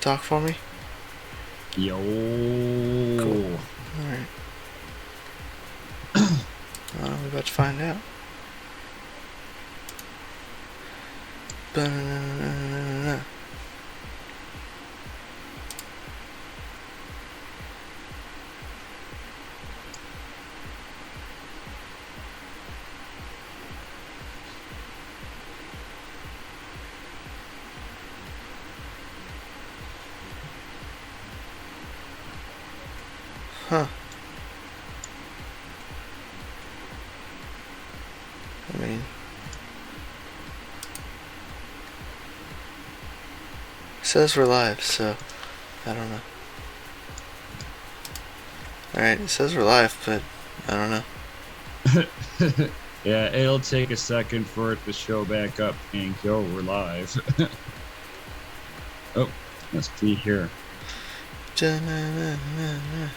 talk for me? Yo. Cool. Alright. Well, we're about to find out. Ba-na-na-na-na-na. Huh. I mean, it says we're live, so I don't know. Alright, it says we're live, but I don't know. Yeah, it'll take a second for it to show back up and yo, we're live. Oh, let's see here. Da-na-na-na-na.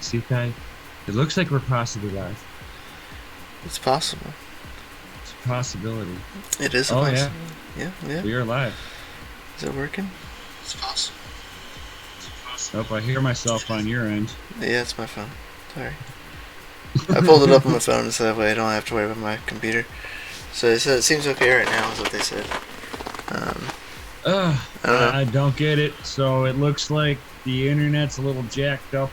See, Ty? It looks like we're possibly live. It's possible. It's a possibility. It is a Oh, possibility. Yeah. We are live. Is it working? It's possible. Oh, I hear myself on your end. Yeah, it's my phone. Sorry. I pulled it up on my phone so that way I don't have to worry about my computer. So they said it seems okay right now is what they said. I don't get it. So it looks like the internet's a little jacked up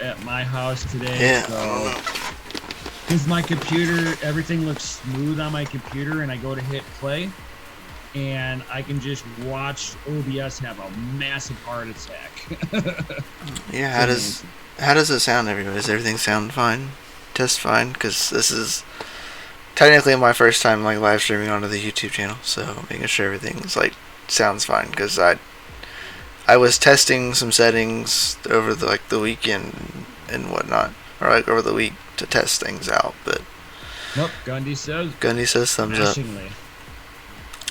at my house today. Yeah. So because my computer, everything looks smooth on my computer, and I go to hit play, and I can just watch OBS have a massive heart attack. Yeah. How does it sound, everybody? Does everything sound fine? Test fine? Because this is technically my first time like live streaming onto the YouTube channel, so making sure everything's like sounds fine. Because I was testing some settings over the weekend and whatnot, or like over the week to test things out. But Nope, Gundy says thumbs up. smashingly.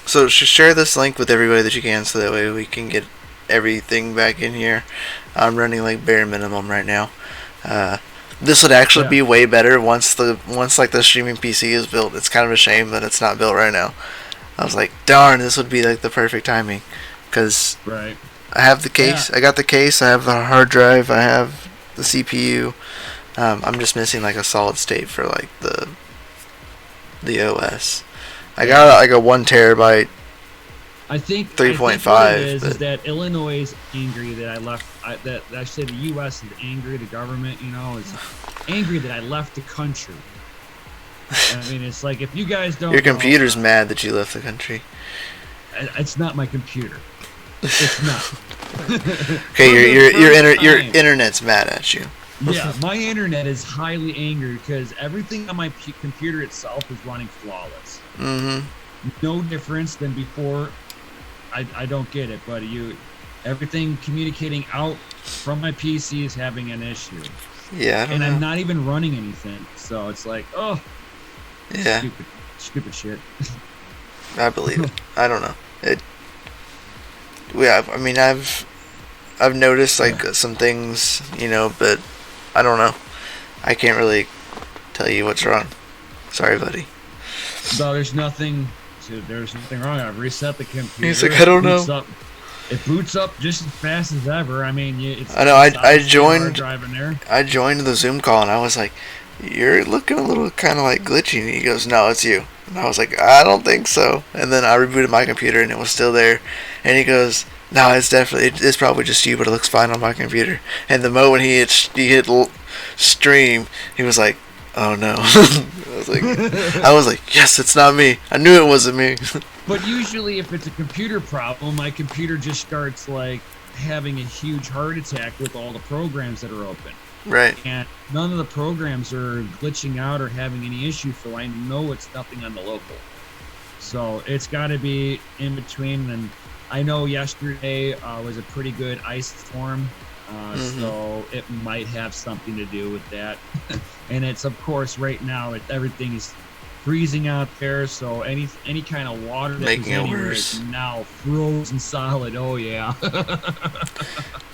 So share this link with everybody that you can, so that way we can get everything back in here. I'm running like bare minimum right now. This would actually be way better once like the streaming PC is built. It's kind of a shame that it's not built right now. I was like, darn, this would be like the perfect timing, because Right. I have the case. I got the case. I have the hard drive. I have the CPU. I'm just missing like a solid state for like the OS. I got like a 1 terabyte. I think 3.5, what it is but that Illinois is angry that I left. That I said the U.S. is angry. The government, is angry that I left the country. I mean, it's like if you guys don't. Your computer's mad that you left the country. It's not my computer. It's not. Okay, your internet's mad at you. Yeah, my internet is highly angry because everything on my computer itself is running flawless. Mm-hmm. No difference than before. I don't get it, but everything communicating out from my PC is having an issue. Yeah, I don't know. I'm not even running anything, so it's like, oh, yeah, stupid shit. I believe it. I don't know. I mean, I've noticed like some things, but I don't know. I can't really tell you what's wrong. Sorry, buddy. No, there's nothing wrong. I've reset the computer. He's like, I don't know. It boots up just as fast as ever. I mean, I know. I joined there. I joined the Zoom call and I was like, "You're looking a little kind of like glitchy." And he goes, "No, it's you." And I was like, "I don't think so." And then I rebooted my computer and it was still there. And he goes, "No, it's probably just you, but it looks fine on my computer." And the moment he hit stream, he was like, "Oh no." I was like, "Yes, it's not me. I knew it wasn't me." But usually if it's a computer problem, my computer just starts like having a huge heart attack with all the programs that are open. Right. And none of the programs are glitching out or having any issue, so I know it's nothing on the local. So it's got to be in between. And I know yesterday was a pretty good ice storm, so it might have something to do with that. And it's, of course, right now everything is freezing out there, so any kind of water that making was it anywhere worse. is now frozen solid. Oh yeah.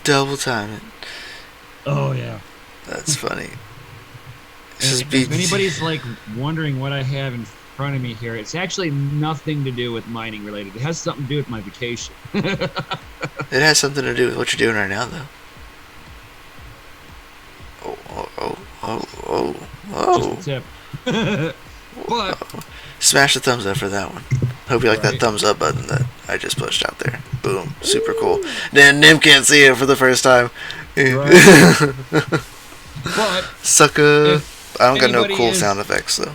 Double time it. Oh yeah. That's funny. If anybody's like wondering what I have front of me here. It's actually nothing to do with mining related. It has something to do with my vacation. It has something to do with what you're doing right now, though. Oh. Just a tip. But Smash the thumbs up for that one. Hope you like that thumbs up button that I just pushed out there. Boom. Super cool. Then Nim can't see it for the first time. But sucker. I don't got no cool sound effects though.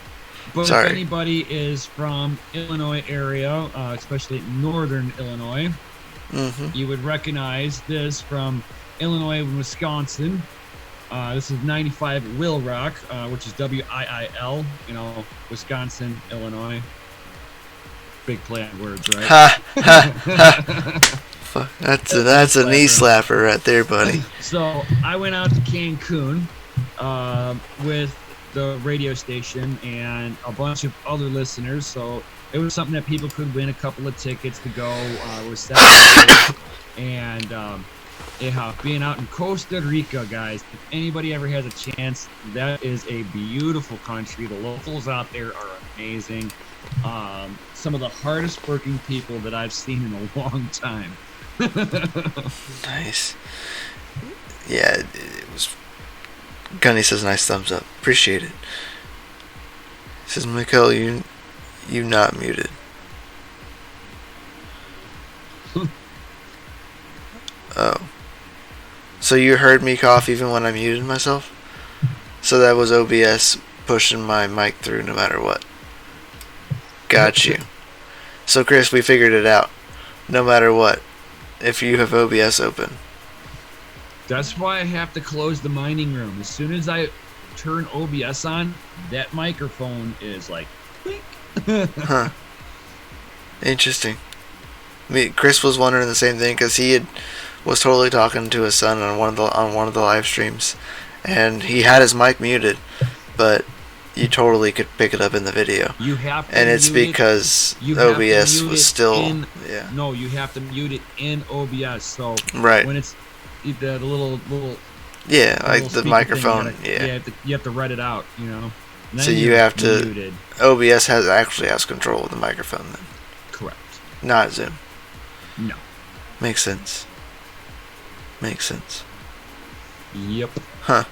But Sorry. if anybody is from Illinois area, especially northern Illinois, you would recognize this from Illinois and Wisconsin. This is 95 Will Rock, which is WIIL, Wisconsin, Illinois. Big play on words, right? Ha ha ha. That's a knee slapper right there, buddy. So I went out to Cancun with the radio station and a bunch of other listeners. So it was something that people could win a couple of tickets to go. Was Saturday, and being out in Costa Rica, guys. If anybody ever has a chance, that is a beautiful country. The locals out there are amazing. Some of the hardest working people that I've seen in a long time. Nice. Yeah, it was. Gunny says nice thumbs up. Appreciate it. He says, Mikkel, you not muted. Oh. So you heard me cough even when I muted myself? So that was OBS pushing my mic through no matter what. Got you. So Chris, we figured it out. No matter what, if you have OBS open. That's why I have to close the mining room. As soon as I turn OBS on, that microphone is like, blink. Huh. Interesting. Chris was wondering the same thing because was totally talking to his son on one of the live streams, and he had his mic muted, but you totally could pick it up in the video. You have to, and it's because OBS was still No, you have to mute it in OBS. So right when it's the little like the microphone thing, you have to write it out, So you have to muted. OBS actually has control of the microphone then. Correct. Not Zoom. No. Makes sense. Yep. Huh.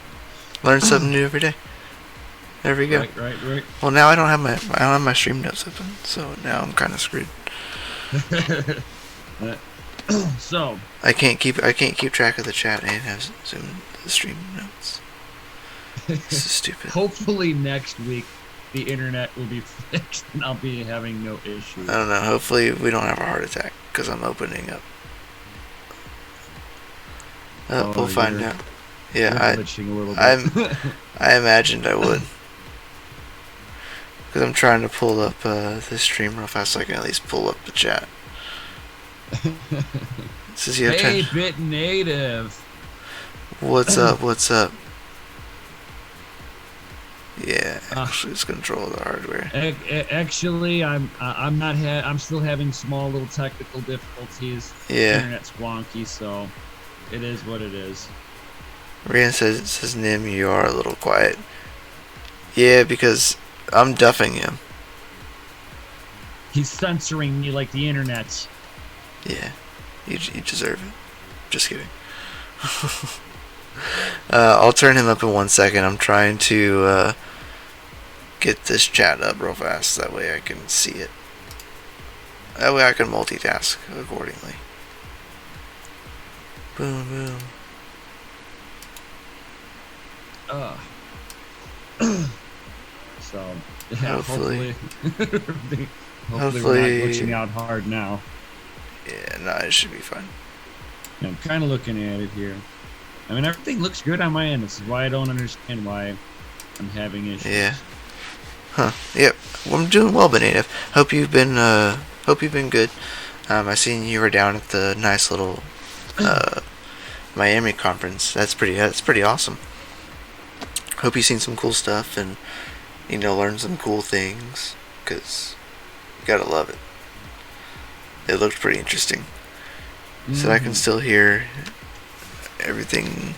Learn something new every day. There we go. Right. Well, now I don't have my stream notes open, so now I'm kind of screwed. So I can't keep track of the chat and have Zoom the stream notes. This is stupid. Hopefully next week the internet will be fixed and I'll be having no issues. I don't know. Hopefully we don't have a heart attack because I'm opening up. We'll find out. Yeah, I imagined I would. Because I'm trying to pull up this stream real fast so I can at least pull up the chat. Says you have hey, Bit Native. What's up? Yeah, actually, it's control the hardware. Actually, I'm still having small little technical difficulties. Yeah. The internet's wonky, so it is what it is. Rian says Nim, you are a little quiet. Yeah, because I'm duffing him. He's censoring me like the internet. Yeah, you deserve it. Just kidding. I'll turn him up in 1 second. I'm trying to get this chat up real fast. That way I can see it. That way I can multitask accordingly. Boom, boom. So, yeah, hopefully hopefully we're not glitching out hard now. Yeah, no, it should be fine. Yeah, I'm kind of looking at it here. I mean, everything looks good on my end. This is why I don't understand why I'm having issues. Yeah. Huh. Yep. Well, I'm doing well, Native. Hope you've been good. I seen you were down at the nice little Miami conference. That's pretty awesome. Hope you've seen some cool stuff and learned some cool things, because you gotta love it. It looked pretty interesting. So I can still hear everything.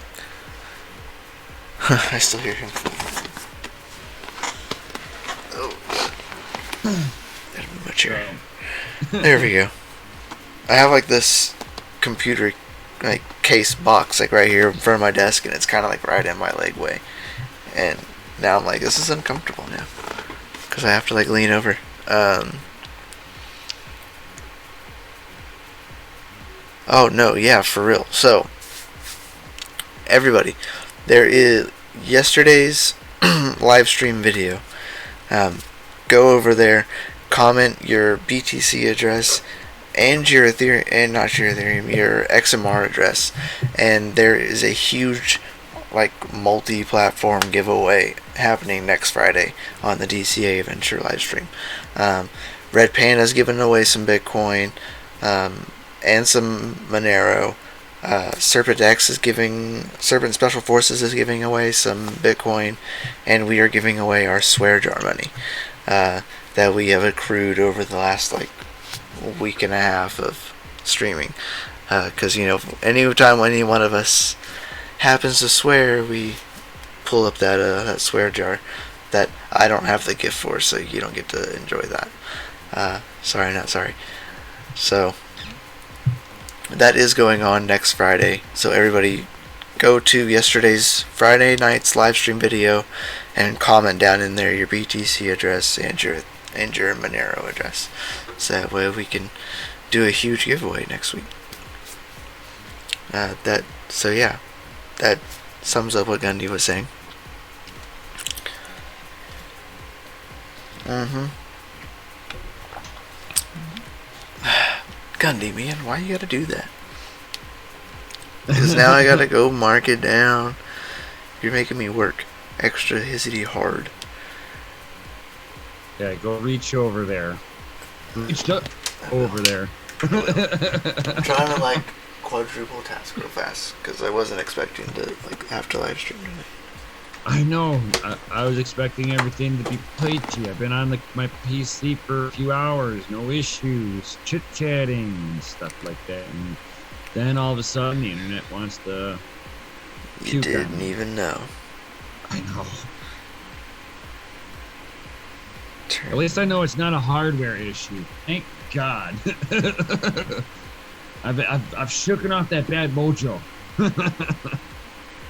I still hear him. Oh. That'd be much here. There we go. I have like this computer like case box like right here in front of my desk, and it's kind of like right in my leg way. And now I'm like, this is uncomfortable now because I have to like lean over. Oh no, yeah, for real. So everybody, there is yesterday's live stream video. Go over there, comment your BTC address and your Ethereum, and not your Ethereum, your XMR address, and there is a huge like multi-platform giveaway happening next Friday on the DCA Adventure live stream. Red Panda's giving away some Bitcoin and some Monero. Serpent Special Forces is giving away some Bitcoin, and we are giving away our swear jar money that we have accrued over the last like week and a half of streaming. Because anytime any one of us happens to swear, we pull up that swear jar that I don't have the gift for, so you don't get to enjoy that. Sorry, not sorry. So that is going on next Friday. So everybody go to yesterday's Friday night's live stream video and comment down in there your BTC address and your Monero address. So that way we can do a huge giveaway next week. That sums up what Gundy was saying. Gundy, man, why you gotta do that? Because now I gotta go mark it down. You're making me work extra hissity hard. Yeah, go reach over there. Reach up over there. I'm trying to like quadruple task real fast because I wasn't expecting to like have to live stream today. I know. I was expecting everything to be played to you. I've been on my PC for a few hours, no issues, chit-chatting, stuff like that. And then all of a sudden, the internet wants to... You didn't even know. I know. At least I know it's not a hardware issue. Thank God. I've shooken off that bad mojo.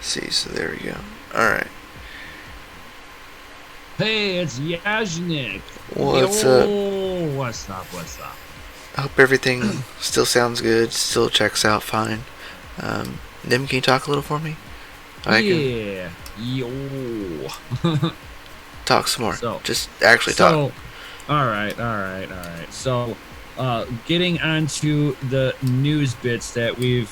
See, so there we go. Alright. Hey, it's Yajnik. What's up? What's up? I hope everything still sounds good, still checks out fine. Nim, can you talk a little for me? Yo. Talk some more. Just actually talk. All right. So, getting onto the news bits that we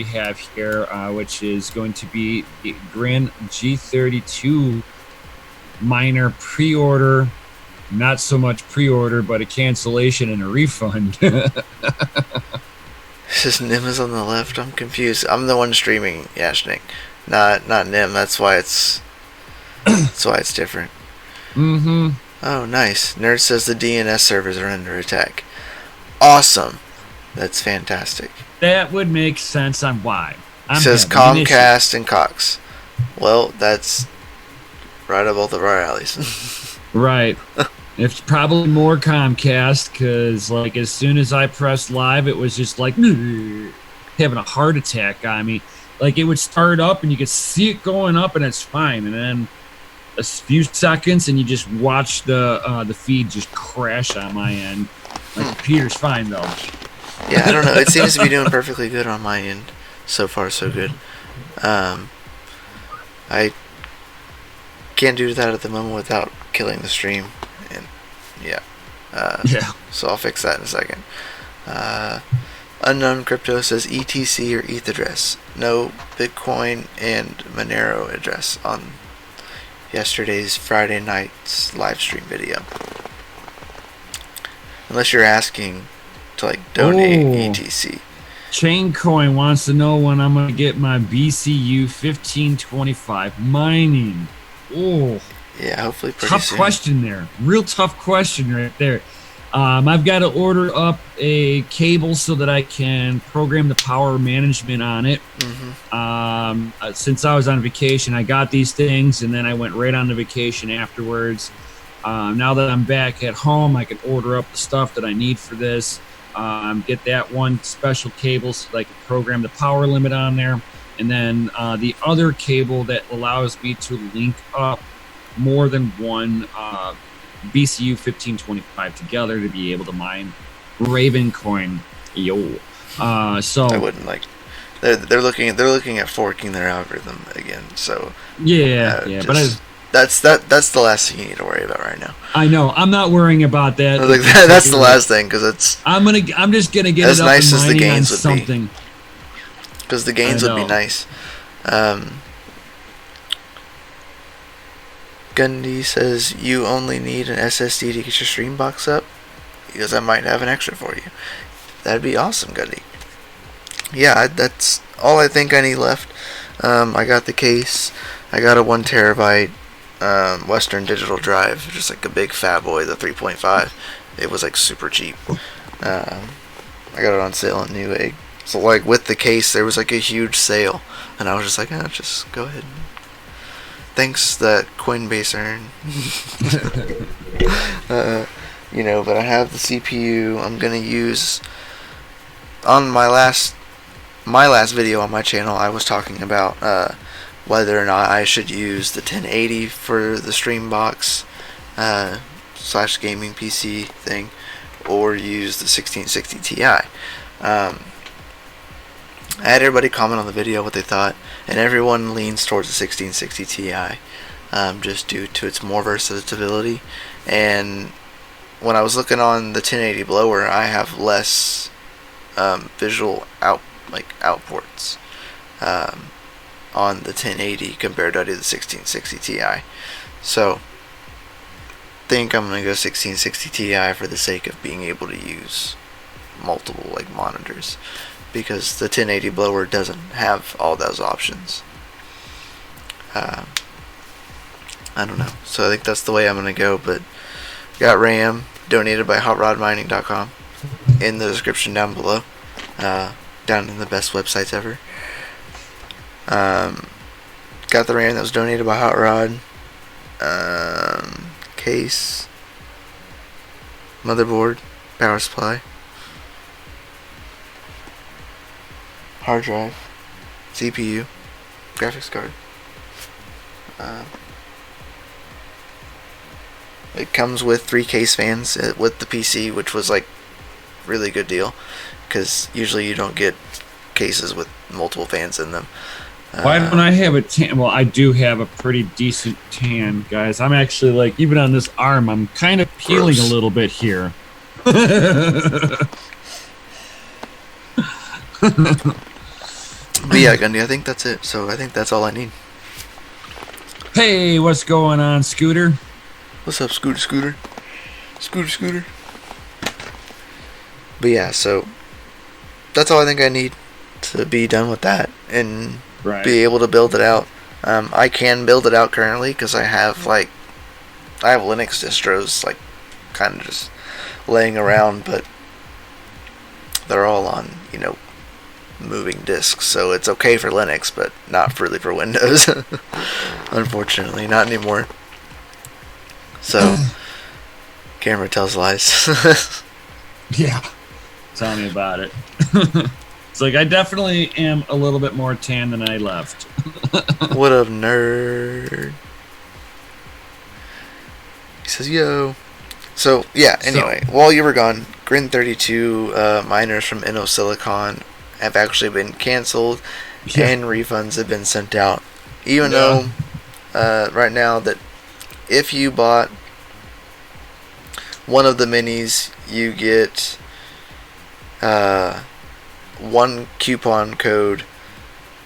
have here, which is going to be the Grand G32 minor pre-order, not so much pre-order, but a cancellation and a refund. This Nim is on the left. I'm confused. I'm the one streaming Yashnik, not Nim. That's why it's different. Mm-hmm. Oh, nice. Nerd says the DNS servers are under attack. Awesome. That's fantastic. That would make sense on why. It says Comcast and Cox. Well, that's right up both of our alleys. Right. It's probably more Comcast, because like as soon as I pressed live, it was just like having a heart attack on me. Like it would start up and you could see it going up and it's fine, and then a few seconds and you just watch the feed just crash on my end. My computer's fine though. Yeah, I don't know. It seems to be doing perfectly good on my end. So far, so good. I can't do that at the moment without killing the stream. And yeah. So I'll fix that in a second. Unknown Crypto says ETC or ETH address. No Bitcoin and Monero address on yesterday's Friday night's live stream video. Unless you're asking to like donate ETC. Chaincoin wants to know when I'm going to get my BCU 1525 mining. Oh. Yeah, hopefully pretty tough soon. Question there. Real tough question right there. I've got to order up a cable so that I can program the power management on it. Since I was on vacation, I got these things, and then I went right on the vacation afterwards. Now that I'm back at home, I can order up the stuff that I need for this. Get that one special cable so that I can program the power limit on there. And then the other cable that allows me to link up more than one BCU 1525 together to be able to mine Raven coin. So I wouldn't like. They're looking at forking their algorithm again. So but that's the last thing you need to worry about right now. I know. I'm not worrying about that. Like, that's the last thing, because it's. I'm just gonna get as it up nice and as the mining gains on would something. be. Because the gains would be nice. Gundy says you only need an SSD to get your stream box up. Because I might have an extra for you. That'd be awesome, Gundy. Yeah, that's all I think I need left. I got the case. I got a 1 terabyte Western Digital drive, just like a big fat boy, the 3.5. It was like super cheap. I got it on sale at Newegg. So like with the case, there was like a huge sale, and I was just like, just go ahead. Thanks that Coinbase earned. But I have the CPU. I'm gonna use on my last video on my channel. I was talking about whether or not I should use the 1080 for the stream box / gaming PC thing, or use the 1660 Ti. I had everybody comment on the video what they thought, and everyone leans towards the 1660 Ti, just due to its more versatility. And when I was looking on the 1080 blower, I have less visual outports on the 1080 compared to the 1660 Ti. So think I'm gonna go 1660 Ti for the sake of being able to use multiple monitors, because the 1080 blower doesn't have all those options. I don't know, so I think that's the way I'm gonna go. But got RAM donated by HotRodMining.com in the description down below, down in the best websites ever. Got the RAM that was donated by Hot Rod. Case, motherboard, power supply, hard drive, CPU, graphics card. It comes with 3 case fans with the PC, which was like really good deal, because usually you don't get cases with multiple fans in them. Why don't I have a tan? Well, I do have a pretty decent tan, guys. I'm actually even on this arm, I'm kind of peeling Gross. a little bit here. But yeah, Gundy, I think that's it. So I think that's all I need. Hey, what's going on, Scooter? What's up, Scooter? But yeah, so that's all I think I need to be done with that and be able to build it out. I can build it out currently because I have Linux distros kind of just laying around, but they're all on moving disks, so it's okay for Linux, but not really for Windows. Unfortunately, not anymore. So camera tells lies. Yeah, tell me about it. It's I definitely am a little bit more tan than I left. What up, nerd? He says, yo. So, yeah, anyway, while you were gone, Grin32 miners from InnoSilicon have actually been canceled, and refunds have been sent out. Even though, right now, that if you bought one of the minis, you get 1 coupon code,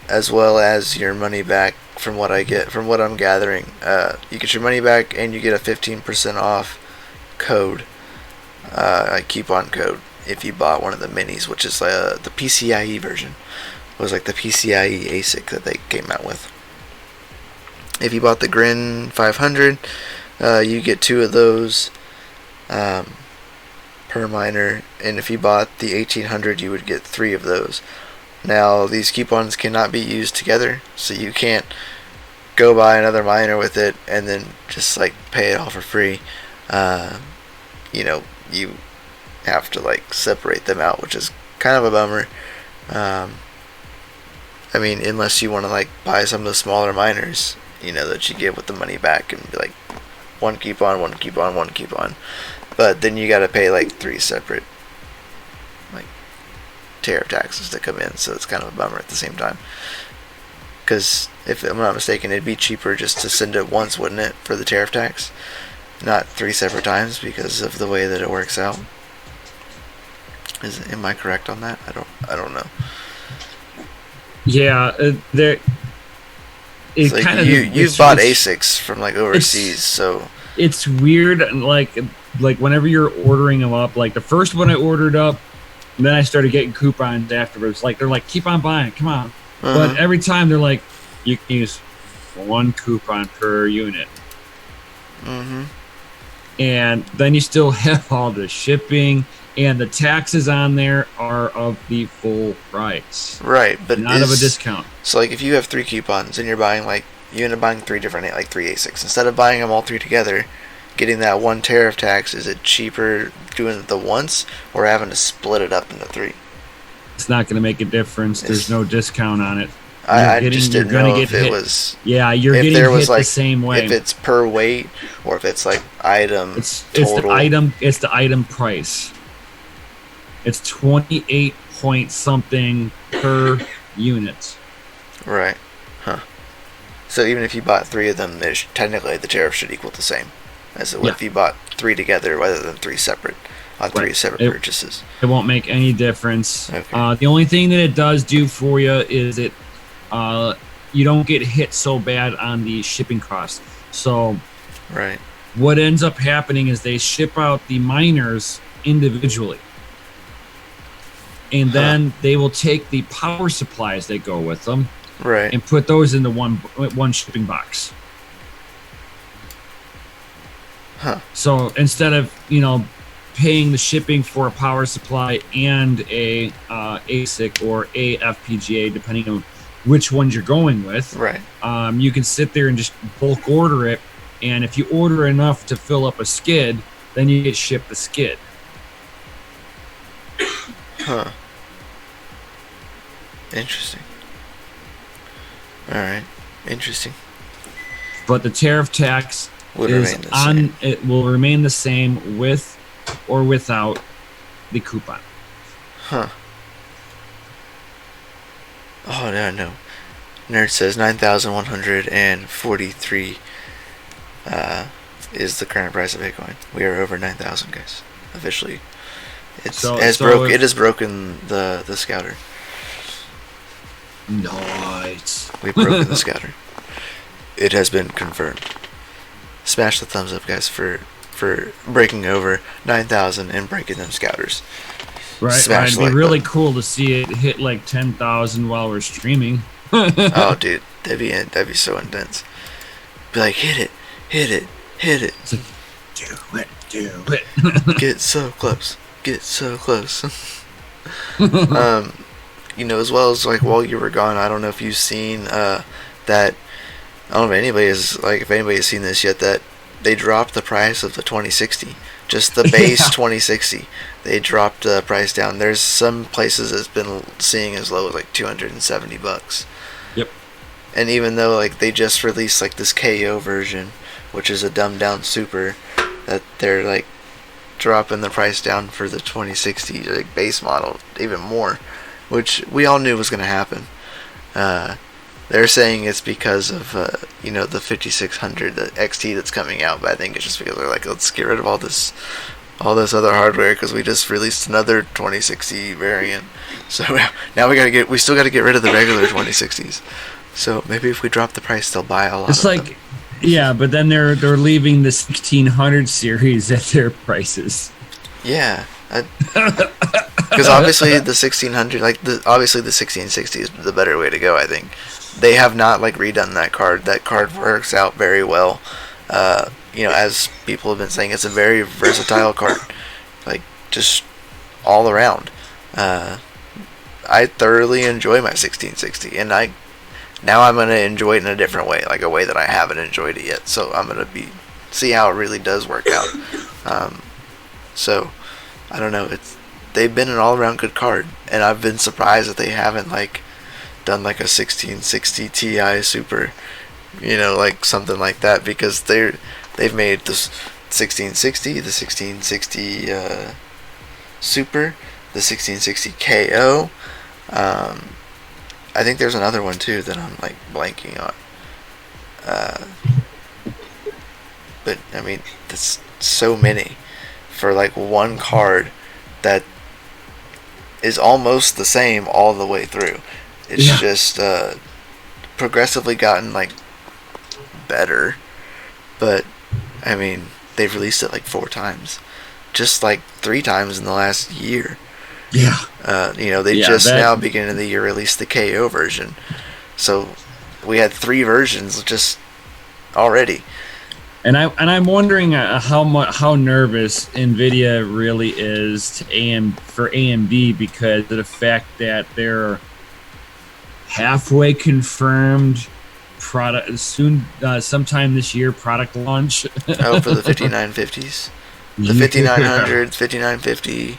as well as your money back. From what I'm gathering, you get your money back, and you get a 15% off code, a coupon code, if you bought one of the minis, which is the PCIe version. It was the PCIe ASIC that they came out with. If you bought the Grin 500, you get 2 of those per miner, and if you bought the 1800, you would get 3 of those. Now, these coupons cannot be used together, so you can't go buy another miner with it and then just pay it all for free. you know, you have to like separate them out, which is kind of a bummer. I mean, unless you want to like buy some of the smaller miners, you know, that you get with the money back and be like one coupon, one coupon, one coupon. But then you got to pay like 3 separate like tariff taxes to come in, so it's kind of a bummer at the same time. Because if I'm not mistaken, it'd be cheaper just to send it once, wouldn't it, for the tariff tax, not 3 separate times because of the way that it works out. Am I correct on that? I don't know. Yeah, there. It like kind of you've bought ASICs from like overseas, so it's weird. Like whenever you're ordering them up, like the first one I ordered up, and then I started getting coupons afterwards. Like they're like, keep on buying, come on. But every time they're like, you can use 1 coupon per unit. And then you still have all the shipping, and the taxes on there are of the full price. Right, but not of a discount. So like if you have 3 coupons and you're buying like, you end up buying 3 different, like 3 ASICs, instead of buying them all 3 together, getting that 1 tariff tax, is it cheaper doing it the once or having to split it up into 3? It's not going to make a difference. There's no discount on it. I just didn't know if it was. Yeah, you're getting hit the same way. If it's per weight or if it's like item total. It's the item price. It's 28 point something per unit. Right. Huh. So even if you bought 3 of them, technically the tariff should equal the same as it would if you bought 3 together rather than 3 separate. On 3 separate purchases. It won't make any difference. Okay. The only thing that it does do for you is you don't get hit so bad on the shipping costs. So right. What ends up happening is they ship out the miners individually. And then they will take the power supplies that go with them and put those into one shipping box. So instead of, paying the shipping for a power supply and a ASIC or a FPGA, depending on which ones you're going with. Right. You can sit there and just bulk order it, and if you order enough to fill up a skid, then you get shipped the skid. Huh. Interesting. All right. Interesting. But the tariff tax it will remain the same with or without the coupon. Huh. Oh, no. Nerd says 9,143 is the current price of Bitcoin. We are over 9,000, guys. Officially. It has broken the scouter. Nice. We've broken the scouter. It has been confirmed. Smash the thumbs up, guys, for breaking over 9,000 and breaking them scouters. Right. It'd be really cool to see it hit like 10,000 while we're streaming. Oh, dude, that'd be so intense. Be like, hit it. It's like, do it. Get so close. As well as like while you were gone, I don't know if you've seen that. I don't know if anybody has seen this yet, that they dropped the price of the 2060. Just the base 2060. They dropped the price down. There's some places it's been seeing as low as like $270. Yep. And even though like they just released like this KO version, which is a dumbed down super, that they're like dropping the price down for the 2060 like base model even more, which we all knew was going to happen. They're saying it's because of the 5600, the XT that's coming out, but I think it's just because they're like, let's get rid of all this other hardware because we just released another 2060 variant. So now we still got to get rid of the regular 2060s. So maybe if we drop the price, they'll buy a lot. It's like, yeah, but then they're leaving the 1600 series at their prices. Yeah. Because obviously the 1600, obviously the 1660 is the better way to go. I think they have not redone that card. That card works out very well. As people have been saying, it's a very versatile card, just all around. I thoroughly enjoy my 1660, and now I'm gonna enjoy it in a different way, like a way that I haven't enjoyed it yet. So I'm gonna be see how it really does work out. So I don't know. They've been an all around good card, and I've been surprised that they haven't like done like a 1660 Ti Super, like something like that, because they've made this 1660, the 1660 Super, the 1660 KO. I think there's another one too that I'm like blanking on. But I mean, that's so many for like one card that is almost the same all the way through. It's just progressively gotten like better, but I mean, they've released it like 4 times, just like 3 times in the last year. Yeah. They just now, beginning of the year, released the KO version. So we had 3 versions just already. And I'm wondering how nervous Nvidia really is for AMD, because of the fact that they're halfway confirmed product soon, sometime this year, product launch. For the 5950s, the 5900s, 5950.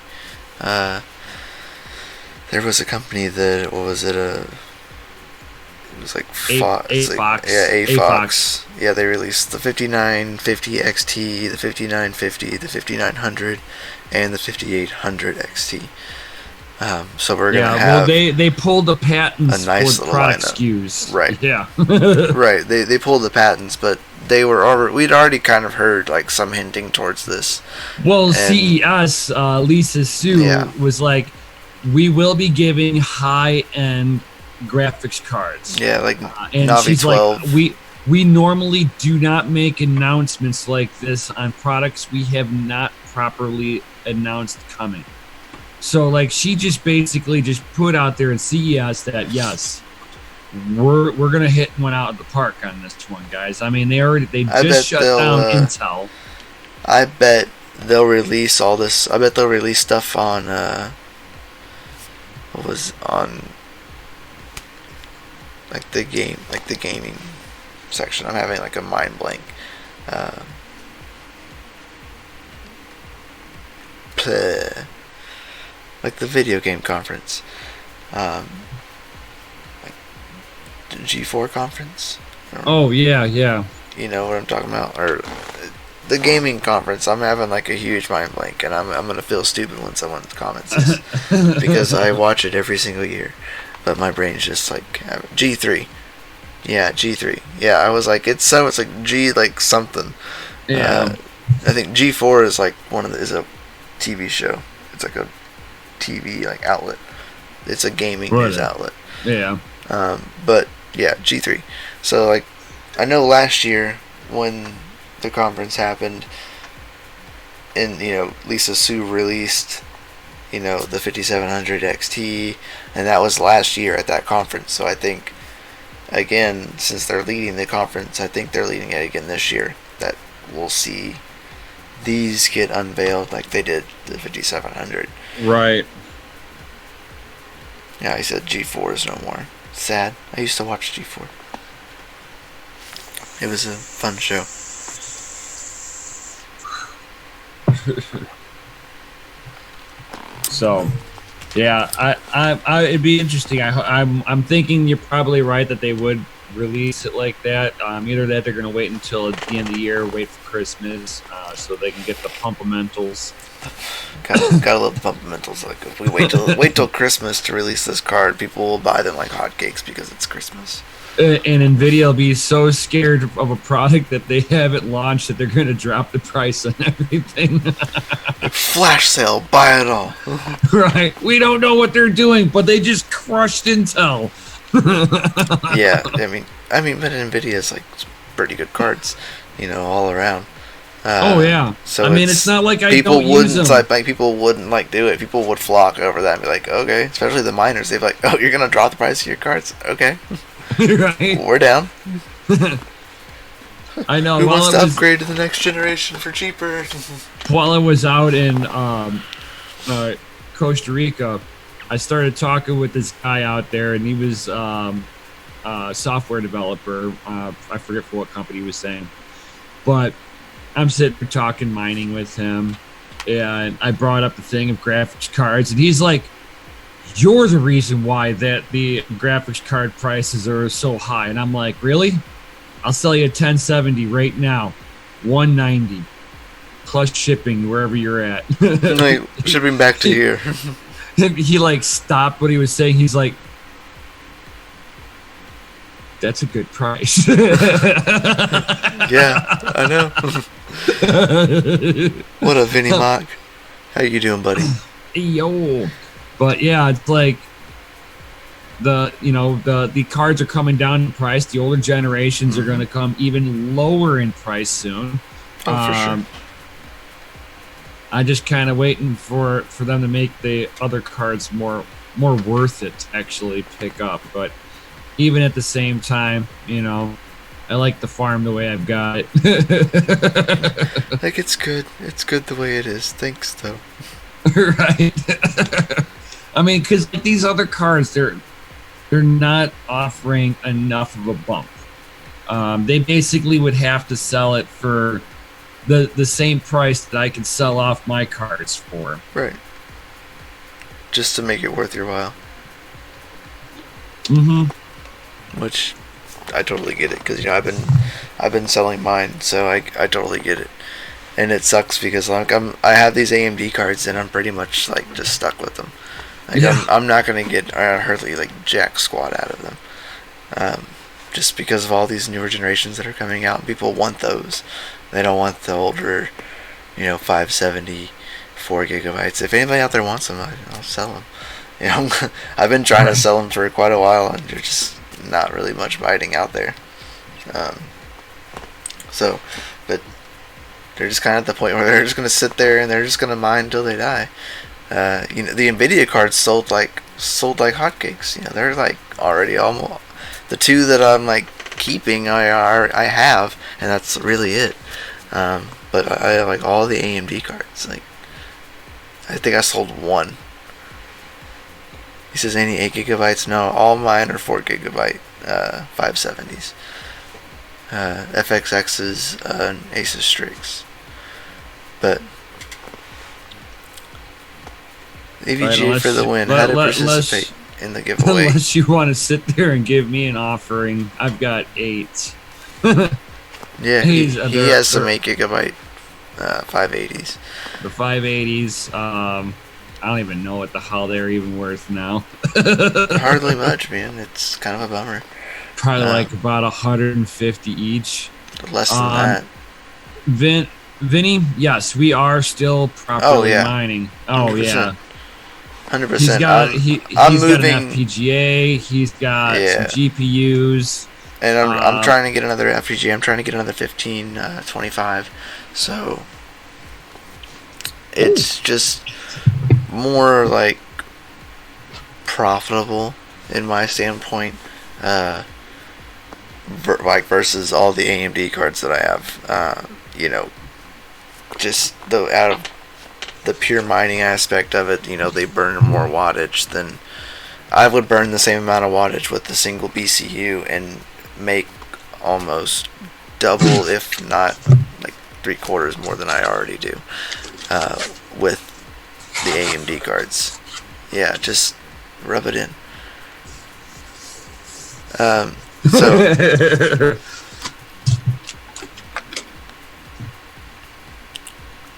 There was a company that, what was it? It was like Fox. Fox. Yeah, they released the 5950 XT, the 5950, the 5900, and the 5800 XT. So we're gonna have. Well, they pulled the patents a nice for little product lineup. SKUs. Right. Yeah. Right. They pulled the patents, but we'd already kind of heard like some hinting towards this. Well, CES, Lisa Su was like, we will be giving high-end graphics cards. Yeah, like and Navi she's 12. Like, we normally do not make announcements like this on products we have not properly announced coming. So like, she just basically just put out there in CES that yes, we're gonna hit one out of the park on this one, guys. I mean, they just shut down Intel. I bet they'll release all this. I bet they'll release stuff on what was on like the gaming section. I'm having like a mind blank. Like the video game conference, like the G4 conference. Oh yeah. You know what I'm talking about, or the gaming conference. I'm having like a huge mind blank, and I'm gonna feel stupid when someone comments this because I watch it every single year, but my brain's just like G3. Yeah, G3. Yeah, I was like, it's like G like something. Yeah. I think G4 is like is a TV show. It's like a TV like outlet. It's a gaming news outlet. Yeah. But yeah, G3. So like, I know last year when the conference happened, and Lisa Su released the 5700 XT, and that was last year at that conference. So I think, again, since they're leading the conference, I think they're leading it again this year, that we'll see these get unveiled like they did the 5700. Right. Yeah, I said G4 is no more. Sad. I used to watch G4. It was a fun show. So, yeah, I it'd be interesting. I'm thinking you're probably right that they would release it like that. Either that, they're gonna wait until the end of the year, wait for Christmas, so they can get the pumpamentals. Gotta love the pumpamentals. Like, if we wait till Christmas to release this card, people will buy them like hotcakes because it's Christmas. And Nvidia will be so scared of a product that they haven't launched that they're going to drop the price on everything. Like, flash sale, buy it all. Right. We don't know what they're doing, but they just crushed Intel. Yeah, I mean, but Nvidia's like pretty good cards, all around. Oh yeah. So I mean, it's not like people don't use them. Like people wouldn't like do it. People would flock over that and be like, okay. Especially the miners. They'd be like, oh, you're gonna drop the price of your cards? Okay. Right. We're down. I know. Who wants to upgrade to the next generation for cheaper? While I was out in Costa Rica, I started talking with this guy out there, and he was a software developer. I forget for what company he was saying, but I'm sitting there talking mining with him, and I brought up the thing of graphics cards, and he's like, "You're the reason why that the graphics card prices are so high." And I'm like, "Really? I'll sell you a 1070 right now, 190 plus shipping wherever you're at." Like, shipping back to here. He like stopped what he was saying. He's like, "That's a good price." Yeah, I know. What up, Vinny Mock? How you doing, buddy? Yo. But yeah, it's like the cards are coming down in price. The older generations are going to come even lower in price soon. Oh, for sure. I'm just kind of waiting for them to make the other cards more worth it to actually pick up. But even at the same time, I like the farm the way I've got it. Like, it's good. It's good the way it is. Thanks, though. Right. I mean, because these other cards, they're not offering enough of a bump. They basically would have to sell it for the same price that I could sell off my cards for. Right. Just to make it worth your while. Mm-hmm. Which I totally get it, because I've been selling mine, so I totally get it. And it sucks because like I have these AMD cards and I'm pretty much like just stuck with them. Like, yeah. I'm not gonna get hardly like jack squat out of them, just because of all these newer generations that are coming out. People want those. They don't want the older, 570, 4 gigabytes. If anybody out there wants them, I'll sell them. I've been trying to sell them for quite a while, and they're just not really much biting out there. But they're just kind of at the point where they're just gonna sit there and they're just gonna mine until they die. The Nvidia cards sold like hotcakes. They're like already almost the two that I'm like keeping. I have, and that's really it. But I have like all the AMD cards. Like, I think I sold one. He says any 8 gigabytes. No, all mine are 4 gigabyte 570s. FXX's Asus Strix. But EVG right, for the win. How to participate in the giveaway? Unless you want to sit there and give me an offering, I've got 8. Yeah, he has some 8 gigabyte 580s. The 580s. I don't even know what the hell they're even worth now. Hardly much, man. It's kind of a bummer. Probably like about 150 each. Less than that. Vinny, yes, we are still properly mining. Oh 100%. Yeah. 100%. He's got an FPGA. He's got some GPUs. And I'm trying to get another FPGA. I'm trying to get another 1525. So it's just more like profitable in my standpoint, versus all the AMD cards that I have. Just out of the pure mining aspect of it, they burn more wattage than I would burn the same amount of wattage with the single BCU and make almost double, if not like 3/4 more than I already do with the AMD cards. Yeah, just rub it in.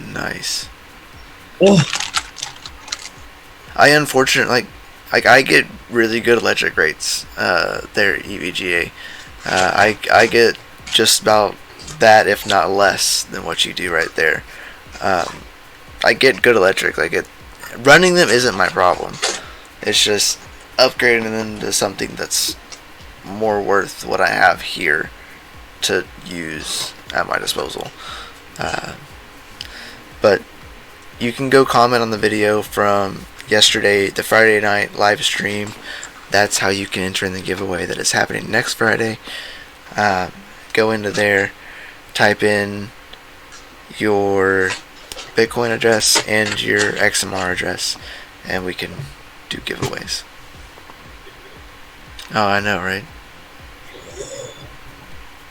Nice. Oh. I unfortunately I get really good electric rates there at EVGA. I get just about that, if not less, than what you do right there. I get good electric. Running them isn't my problem. It's just upgrading them to something that's more worth what I have here to use at my disposal. But you can go comment on the video from yesterday, the Friday night live stream. That's how you can enter in the giveaway that is happening next Friday. Go into there, type in your Bitcoin address and your XMR address, and we can do giveaways. Oh, I know, right?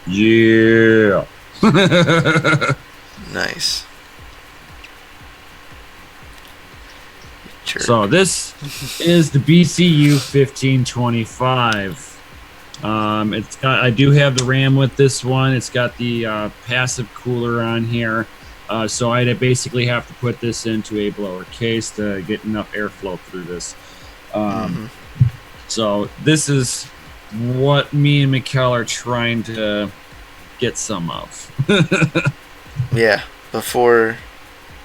Yeah. Nice. Jerk. So this is the BCU 1525. It's got, I do have the RAM with this one. It's got the passive cooler on here. So I basically have to put this into a blower case to get enough airflow through this. So this is what me and Mikkel are trying to get some of. Yeah, before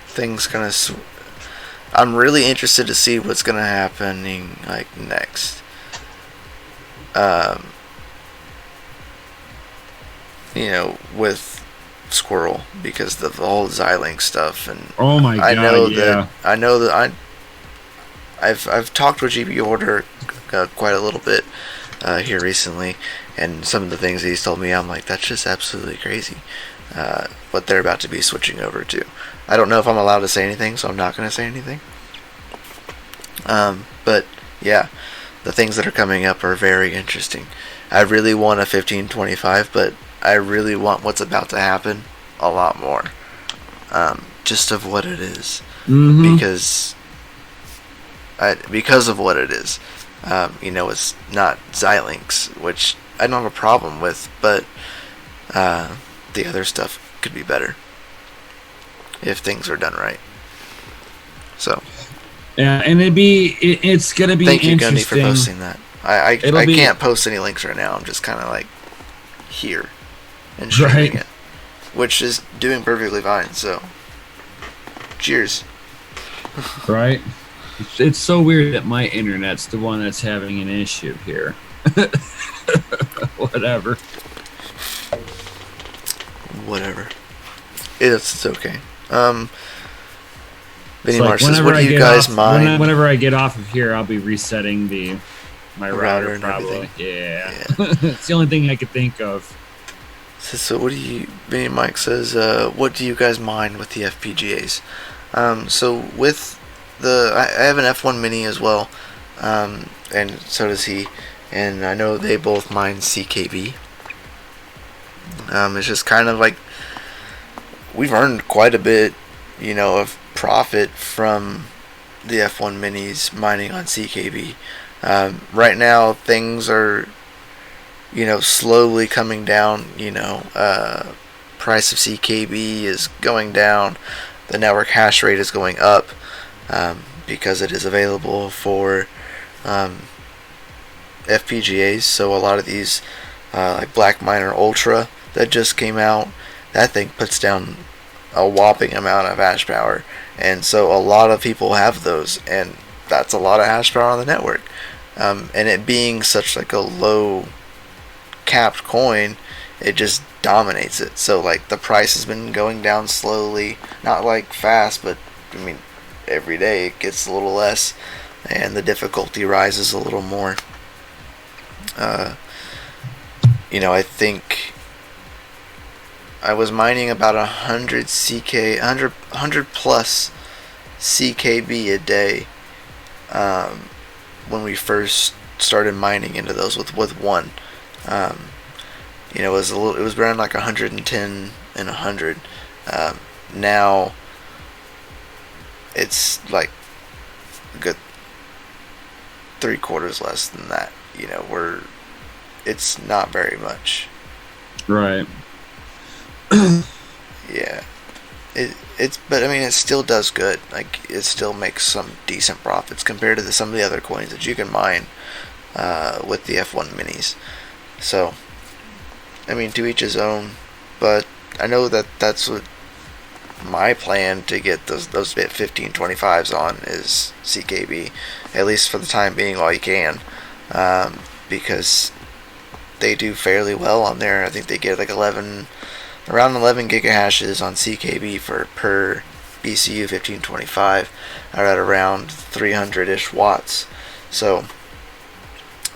things kind of... I'm really interested to see what's going to happen like next. You know, with Squirrel, because the whole Xilinx stuff, and oh my god, I know that I've talked with GP Order quite a little bit here recently, and some of the things he's told me, I'm like, that's just absolutely crazy. What they're about to be switching over to. I don't know if I'm allowed to say anything, so I'm not going to say anything. But yeah, the things that are coming up are very interesting. I really want a 1525, but I really want what's about to happen a lot more. Just of what it is. Because of what it is. You know, it's not Xilinx, which I don't have a problem with, but the other stuff could be better if things are done right. So yeah, and it's gonna be thank you, interesting. Gundy, for posting that. I can't post any links right now. I'm just kind of like here and streaming it, which is doing perfectly fine. So cheers. Right. It's so weird that my internet's the one that's having an issue here. Whatever. It's okay. Vinny Like Marsh says, what do you guys mind? Whenever I get off of here, I'll be resetting my router and probably. everything. Yeah. It's the only thing I could think of. So what do you... Vinny Mike says, what do you guys mind with the FPGAs? So with I have an F1 Mini as well, and so does he, and I know they both mine CKB. It's just kind of like we've earned quite a bit, you know, of profit from the F1 Minis mining on CKB. Right now things are, you know, slowly coming down. You know, price of CKB is going down, the network hash rate is going up, because it is available for FPGAs. So a lot of these like Black Miner Ultra that just came out, that thing puts down a whopping amount of hash power, and so a lot of people have those, and that's a lot of hash power on the network. And it being such like a low capped coin, it just dominates it. So like the price has been going down slowly, not like fast, but I mean every day it gets a little less, and the difficulty rises a little more. You know, I think I was mining about 100 plus CKB a day when we first started mining into those with one. You know, it was around like 110 and 100. Now it's like a good 3/4 less than that. You know, it's not very much. Right. Yeah. But I mean, it still does good. Like, it still makes some decent profits compared to some of the other coins that you can mine with the F1 minis. So, I mean, to each his own. But I know that that's what my plan to get those 1525s on is CKB, at least for the time being while you can, because they do fairly well on there. I think they get like around 11 gigahashes on CKB per BCU 1525, at around 300-ish watts. So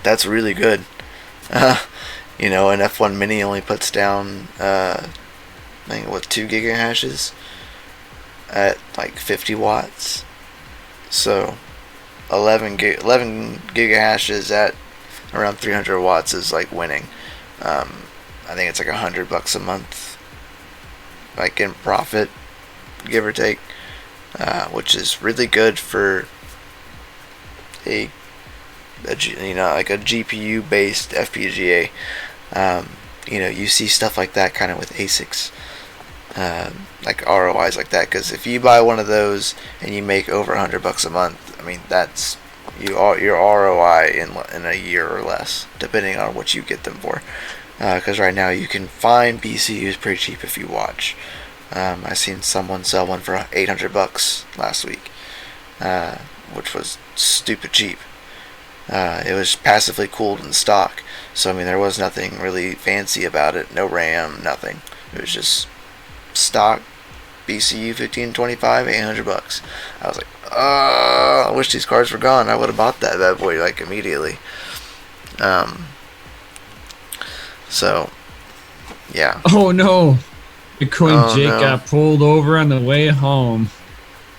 that's really good. You know, an F1 Mini only puts down I think 2 gigahashes at like 50 watts. So 11 gigahashes at around 300 watts is like winning. I think it's like $100 a month, like in profit give or take, which is really good for a like a GPU based FPGA. You see stuff like that kind of with ASICs, like ROIs like that. Because if you buy one of those and you make over $100 a month, I mean that's your ROI in a year or less, depending on what you get them for. Because right now you can find BCUs pretty cheap if you watch. I seen someone sell one for $800 last week, which was stupid cheap. It was passively cooled in stock, so I mean there was nothing really fancy about it. No RAM, nothing. It was just stock BCU 1525, $800. I was like, I wish these cards were gone. I would have bought that bad boy like immediately. So yeah. Oh no, Bitcoin Jake got pulled over on the way home,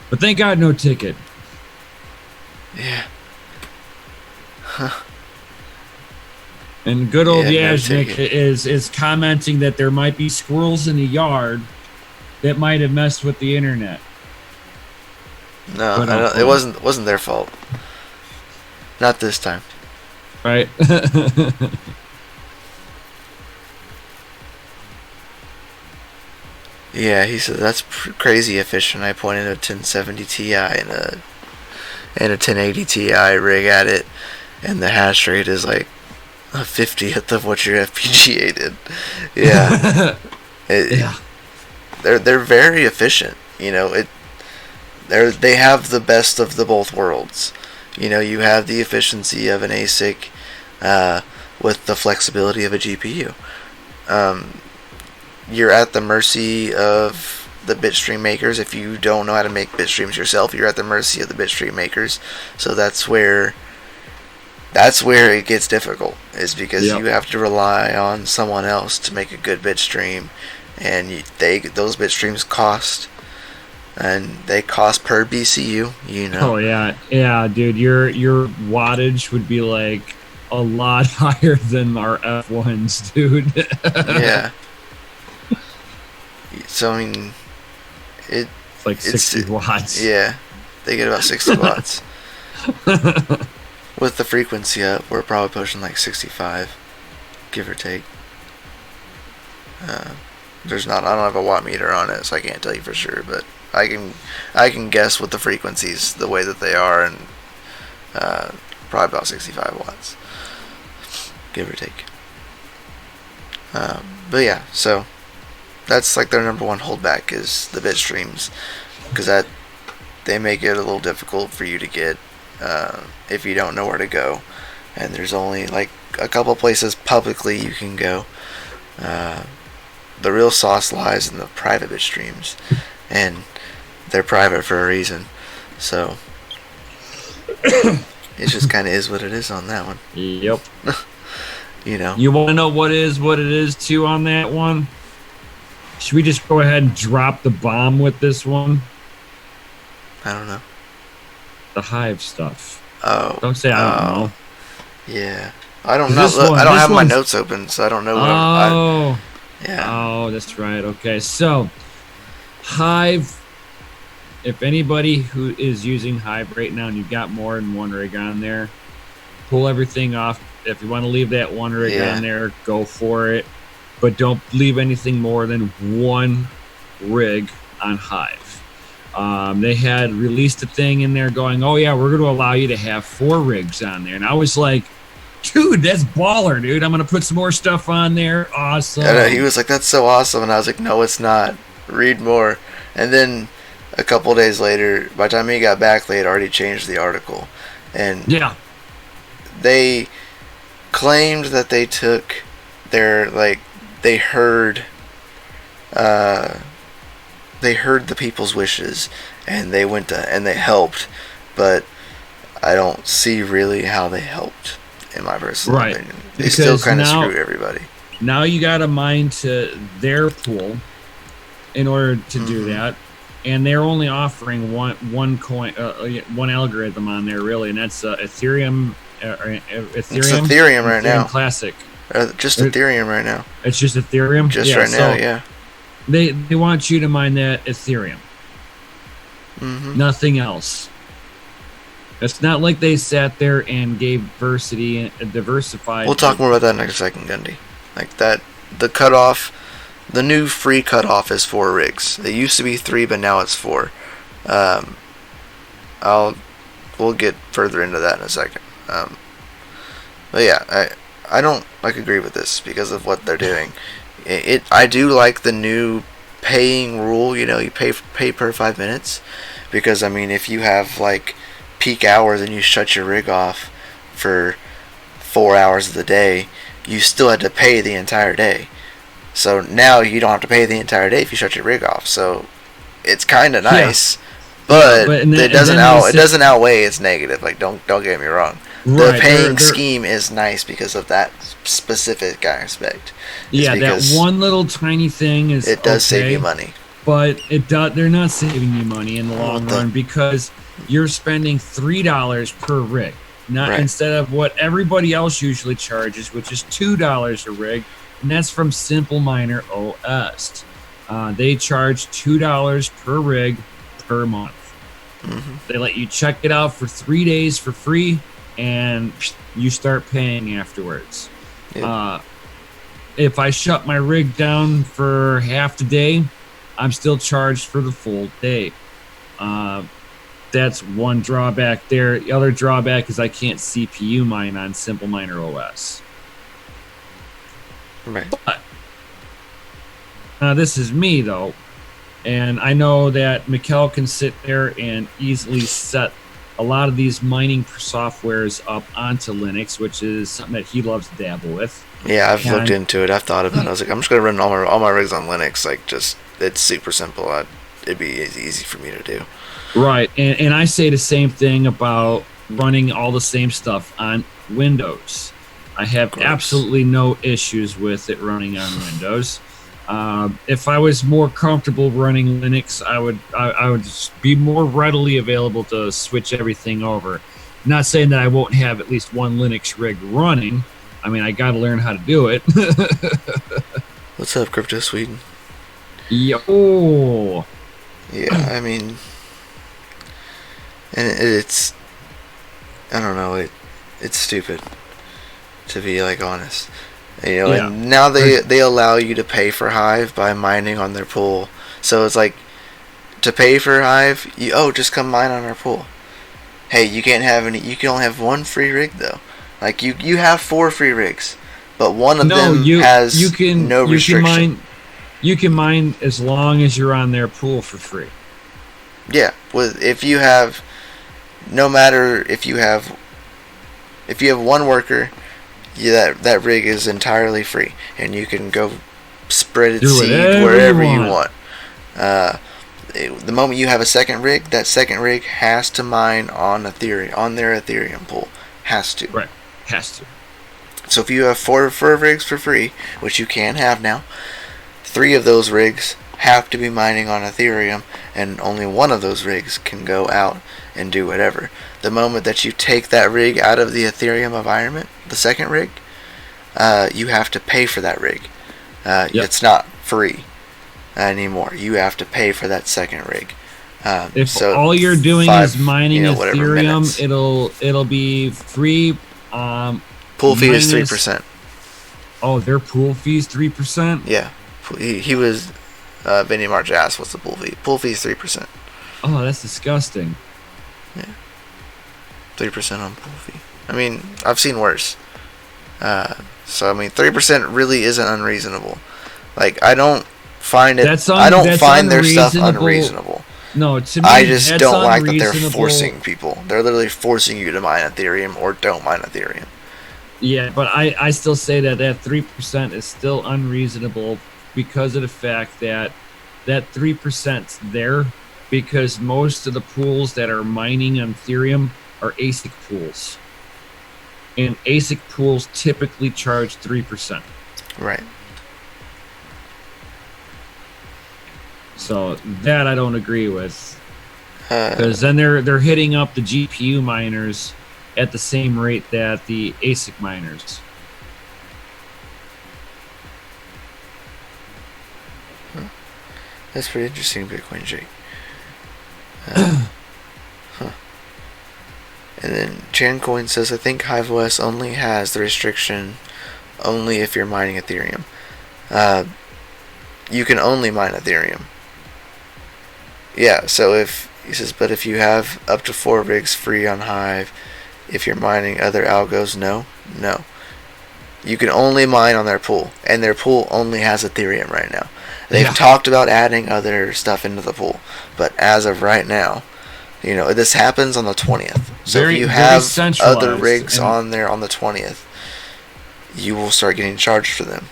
but thank God no ticket. Yeah. Huh. And good old Yashnik is commenting that there might be squirrels in the yard that might have messed with the internet. No, it wasn't their fault. Not this time. Right. Yeah, he said that's crazy efficient. I pointed a 1070 Ti and a 1080 Ti rig at it, and the hash rate is like a 50th of what your FPGA did. Yeah. Yeah. They're very efficient. They have the best of the both worlds. You have the efficiency of an ASIC with the flexibility of a GPU. You're at the mercy of the bitstream makers. If you don't know how to make bitstreams yourself, you're at the mercy of the bitstream makers. So that's where it gets difficult, is because you have to rely on someone else to make a good bitstream, and those bitstreams cost, and they cost per BCU. Oh yeah, dude. Your wattage would be like a lot higher than our F1s, dude. Yeah. So I mean, it's like 60 watts. Yeah, they get about 60 watts. With the frequency up, we're probably pushing like 65, give or take. I don't have a watt meter on it, so I can't tell you for sure, but I can guess with the frequencies the way that they are, and probably about 65 watts, give or take. But yeah, so that's like their number one holdback is the bit streams, because they make it a little difficult for you to get if you don't know where to go, and there's only like a couple places publicly you can go. The real sauce lies in the private bit streams, and they're private for a reason, so it just kind of is what it is on that one. Yep. You want to know what it is too on that one? Should we just go ahead and drop the bomb with this one? I don't know. The Hive stuff. Oh. Don't say I don't know. Yeah. I don't know. I don't have my notes open, so I don't know what yeah. Oh, that's right. Okay. So, Hive, if anybody who is using Hive right now and you've got more than one rig on there, pull everything off. If you want to leave that one rig on there, go for it. But don't leave anything more than one rig on Hive. They had released a thing in there going, oh yeah, we're going to allow you to have 4 rigs on there. And I was like, dude, that's baller, dude. I'm going to put some more stuff on there. Awesome. And he was like, that's so awesome. And I was like, no, it's not. Read more. And then a couple days later, by the time he got back, they had already changed the article. And they claimed that they took their, they heard the people's wishes, and they went and they helped, but I don't see really how they helped, in my personal opinion. They still kind of screw everybody. Now you got to mine to their pool in order to do that, and they're only offering one coin, one algorithm on there, really, and that's Ethereum. It's Ethereum right now. Classic. Just Ethereum right now. It's just Ethereum? Just right now, yeah. They want you to mine that Ethereum. Nothing else. It's not like they sat there and gave diversified. We'll talk more about that next second, Gundy. Like that, the cutoff, the new free cutoff is 4 rigs. It used to be 3, but now it's 4. We'll get further into that in a second. But yeah, I don't agree with this because of what they're doing. I do like the new paying rule. You know, you pay per 5 minutes, because I mean, if you have like peak hours and you shut your rig off for 4 hours of the day, you still had to pay the entire day. So now you don't have to pay the entire day if you shut your rig off. So it's kind of nice, but it doesn't outweigh its negative. Like don't get me wrong. The paying scheme is nice because of that specific aspect. Yeah, that one little tiny thing is it does save you money. But they're not saving you money in the long run, because you're spending $3 per rig, instead of what everybody else usually charges, which is $2 a rig, and that's from Simple Miner OS. They charge $2 per rig per month. They let you check it out for 3 days for free, and you start paying afterwards. Yep. If I shut my rig down for half the day, I'm still charged for the full day. That's one drawback there. The other drawback is I can't CPU mine on Simple Miner OS. Right. But this is me, though, and I know that Mikkel can sit there and easily set a lot of these mining softwares up onto Linux, which is something that he loves to dabble with. Yeah, I've looked into it. I've thought about it. I was like, I'm just gonna run all my rigs on Linux. Like, it's super simple. It'd be easy for me to do. Right, and I say the same thing about running all the same stuff on Windows. I have absolutely no issues with it running on Windows. If I was more comfortable running Linux, I would just be more readily available to switch everything over. Not saying that I won't have at least one Linux rig running. I mean, I got to learn how to do it. What's up, Crypto Sweden? Yo. Yeah, I mean, and it's, I don't know, it's stupid, to be honest. You know, and now they allow you to pay for Hive by mining on their pool. So it's like, to pay for Hive, just come mine on our pool. Hey, you can't have any. You can only have one free rig though. Like you have 4 free rigs, but one of them has no restriction. You can mine as long as you're on their pool for free. Yeah, if you have, no matter if you have one worker, that rig is entirely free, and you can go spread its seed wherever you want. The moment you have a second rig, that second rig has to mine on Ethereum, on their Ethereum pool. Has to. Right. Has to. So if you have 4 rigs for free, which you can have now, 3 of those rigs have to be mining on Ethereum, and only one of those rigs can go out and do whatever. The moment that you take that rig out of the Ethereum environment, the second rig, you have to pay for that rig. It's not free anymore. You have to pay for that second rig. If all you're doing is mining Ethereum, it'll be free. Pool fee is 3%. Oh, their pool fee's 3%? Yeah. He was Vinny March asked what's the pool fee. Pool fee is 3%. Oh, that's disgusting. Yeah. 3% on pool fee. I mean, I've seen worse. So I mean, 3% really isn't unreasonable. Like, I don't find it. I don't find their stuff unreasonable. No, to me, I just don't like that they're forcing people. They're literally forcing you to mine Ethereum or don't mine Ethereum. Yeah, but I still say that 3% is still unreasonable because of the fact that 3%'s there because most of the pools that are mining on Ethereum are ASIC pools. And ASIC pools typically charge 3%. Right. So that I don't agree with, because then they're hitting up the GPU miners at the same rate that the ASIC miners. That's pretty interesting, Bitcoin Jake. Huh. And then Chancoin says, I think HiveOS only has the restriction only if you're mining Ethereum. You can only mine Ethereum. Yeah, so he says, but if you have up to 4 rigs free on Hive, if you're mining other algos, no. You can only mine on their pool, and their pool only has Ethereum right now. They've talked about adding other stuff into the pool, but as of right now, this happens on the 20th. So if you have other rigs on there on the 20th, you will start getting charged for them.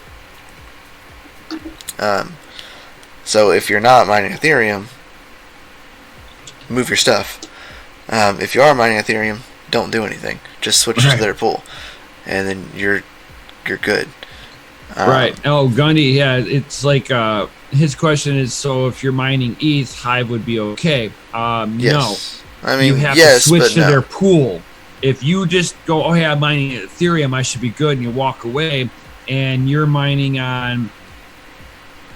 So if you're not mining Ethereum, move your stuff. If you are mining Ethereum, don't do anything. Just switch to their pool, and then you're good. Right. Oh, Gundy, yeah, it's like his question is, so if you're mining ETH, Hive would be okay. Yes. No. I mean, you have yes, to switch to no. their pool. If you just go, oh, yeah, I'm mining Ethereum, I should be good, and you walk away, and you're mining on,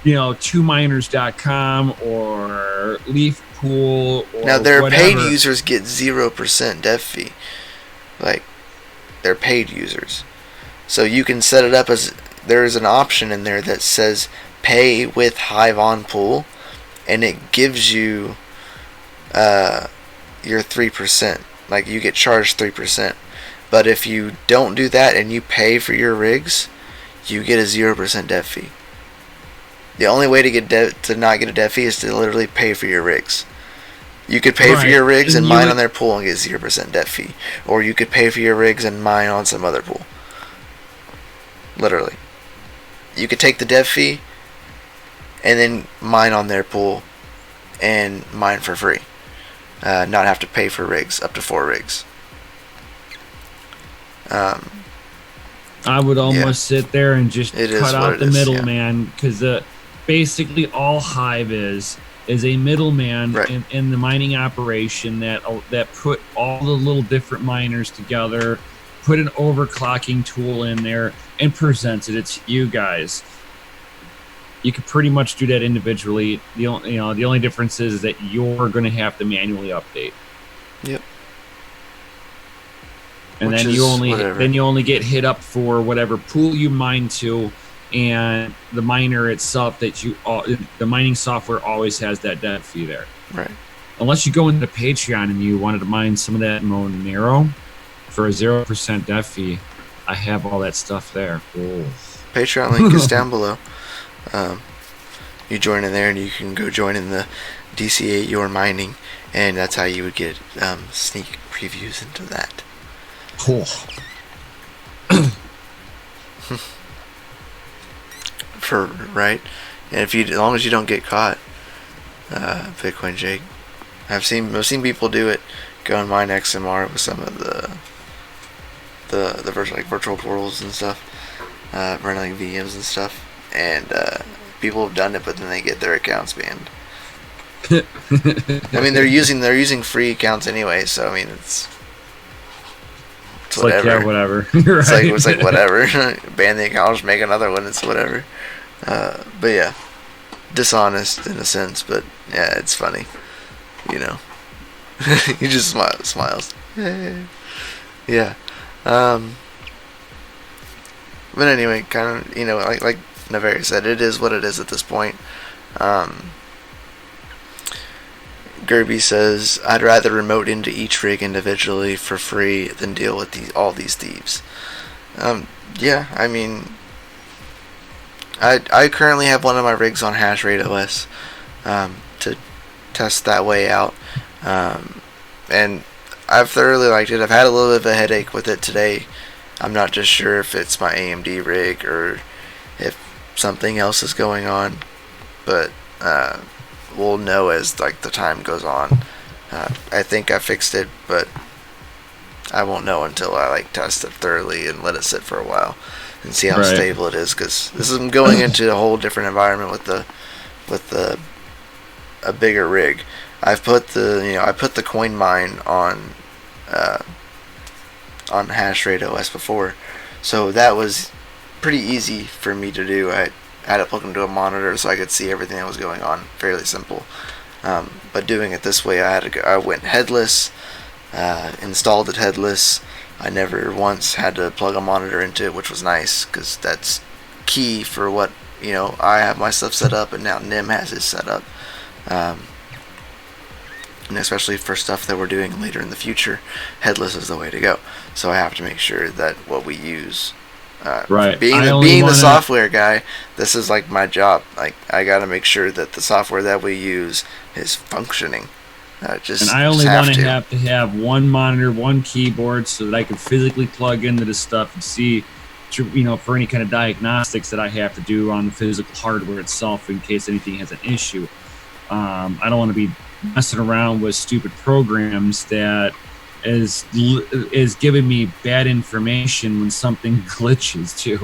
2miners.com or Leaf Pool or now their whatever. paid users get 0% dev fee. Like, they're paid users. So you can set it up as, there's an option in there that says pay with Hive on pool, and it gives you your 3%. Like, you get charged 3%. But if you don't do that and you pay for your rigs, you get a 0% dev fee. The only way to not get a dev fee is to literally pay for your rigs. You could pay for your rigs and mine on their pool and get 0% dev fee. Or you could pay for your rigs and mine on some other pool. Literally. You could take the dev fee and then mine on their pool and mine for free. Not have to pay for rigs, up to 4 rigs. I would almost sit there and just cut out the middleman, because basically all Hive is a middleman in the mining operation that put all the little different miners together, put an overclocking tool in there, and presents it. It's you guys. You could pretty much do that individually. The only difference is that you're going to have to manually update. Yep. And then you only get hit up for whatever pool you mine to, and the miner itself the mining software always has that dev fee there. Right. Unless you go into Patreon and you wanted to mine some of that Monero for a 0% dev fee, I have all that stuff there. Oh. Patreon link is down below. You join in there and you can go join in the DCA Your Mining, and that's how you would get sneak previews into that. Cool. Right, and as long as you don't get caught, Bitcoin Jake. I've seen people do it. Go and mine XMR with some of the virtual portals and stuff, running like VMs and stuff, and people have done it, but then they get their accounts banned. I mean, they're using free accounts anyway, so I mean it's whatever. Like, yeah, whatever. Right. It's like whatever. Ban the account, just make another one. It's whatever. But yeah, dishonest in a sense, but yeah, it's funny. He just smiles. Yeah. But anyway, kind of, like Navari said, it is what it is at this point. Gerby says, I'd rather remote into each rig individually for free than deal with all these thieves. Yeah, I mean, I currently have one of my rigs on Hashrate OS to test that way out. And I've thoroughly liked it. I've had a little bit of a headache with it today. I'm not just sure if it's my AMD rig or if something else is going on, but we'll know as the time goes on. I think I fixed it, but I won't know until I test it thoroughly and let it sit for a while and see how stable it is, because this is going into a whole different environment with a bigger rig. I put the coin mine on Hashrate OS before, so that was pretty easy for me to do. I had it plugged into a monitor so I could see everything that was going on. Fairly simple. But doing it this way, I went headless, installed it headless. I never once had to plug a monitor into it, which was nice because that's key for what I have my stuff set up, and now Nim has his set up. And especially for stuff that we're doing later in the future, headless is the way to go. So I have to make sure that what we use, right. Being the software guy, this is like my job. Like, I got to make sure that the software that we use is functioning. And I only want to have one monitor, one keyboard, so that I can physically plug into this stuff and see, for any kind of diagnostics that I have to do on the physical hardware itself in case anything has an issue. I don't want to be messing around with stupid programs that is giving me bad information when something glitches too.